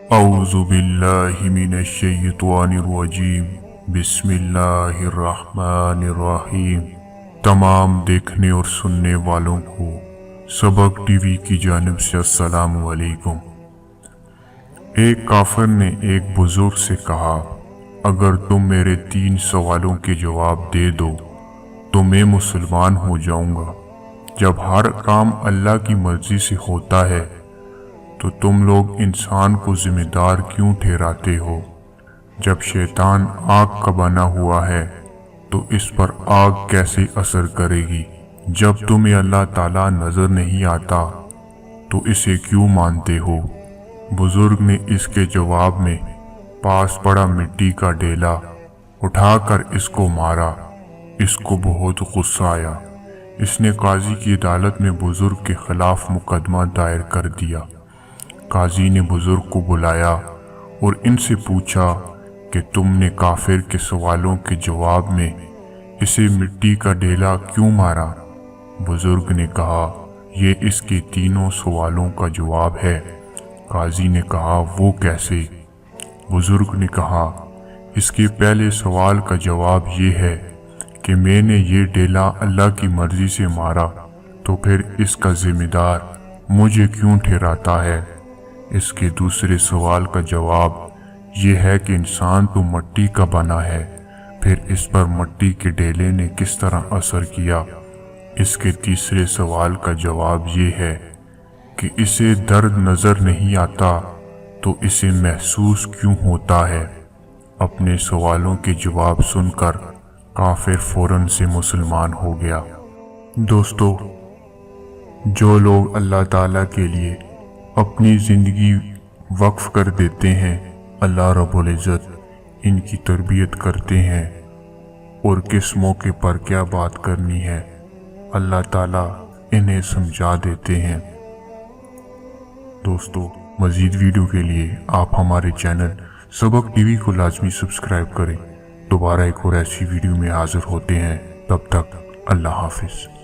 औज़ु बिल्लाहि मिनश्शैतानिर्रजीम बिस्मिल्लाहिर्रहमानिर्रहीम। तमाम देखने और सुनने वालों को सबक टीवी की जानिब से अस्सलामु अलैकुम। एक काफिर ने एक बुजुर्ग से कहा, अगर तुम मेरे 3 सवालों के जवाब दे दो तो मैं मुसलमान हो जाऊंगा। जब हर काम अल्लाह की मर्जी से होता है तो तुम लोग इंसान को जिम्मेदार क्यों ठहराते हो? जब शैतान आग का बना हुआ है तो इस पर आग कैसे असर करेगी? जब तुम्हें अल्लाह ताला नजर नहीं आता तो इसे क्यों मानते हो? बुजुर्ग ने इसके जवाब में पास पड़ा मिट्टी का ढेला उठाकर इसको मारा। इसको बहुत गुस्सा आया। इसने काजी की अदालत में बुजुर्ग के खिलाफ मुकदमा दायर कर दिया। काजी ने बुजुर्ग को बुलाया और इनसे पूछा कि तुमने काफिर के सवालों के जवाब में इसे मिट्टी का ढेला क्यों मारा? बुजुर्ग ने कहा, ये इसके तीनों सवालों का जवाब है। काजी ने कहा, वो कैसे? बुजुर्ग ने कहा, इसके पहले सवाल का जवाब ये है कि मैंने ये ढेला अल्लाह की मर्जी से मारा, तो फिर इसका जिम्मेदार मुझे क्यों ठहराता है? इसके दूसरे सवाल का जवाब ये है कि इंसान तो मिट्टी का बना है, फिर इस पर मिट्टी के ढेले ने किस तरह असर किया? इसके तीसरे सवाल का जवाब ये है कि इसे दर्द नजर नहीं आता तो इसे महसूस क्यों होता है? अपने सवालों के जवाब सुनकर काफिर फौरन से मुसलमान हो गया। दोस्तों, जो लोग अल्लाह ताला के लिए अपनी जिंदगी वक्फ कर देते हैं, अल्लाह रब्बुल इज़्ज़त इनकी तरबियत करते हैं और किस मौके पर क्या बात करनी है अल्लाह ताला इन्हें समझा देते हैं। दोस्तों, मज़ीद वीडियो के लिए आप हमारे चैनल सबक टीवी को लाजमी सब्सक्राइब करें। दोबारा एक और ऐसी वीडियो में हाजिर होते हैं। तब तक अल्लाह हाफिज।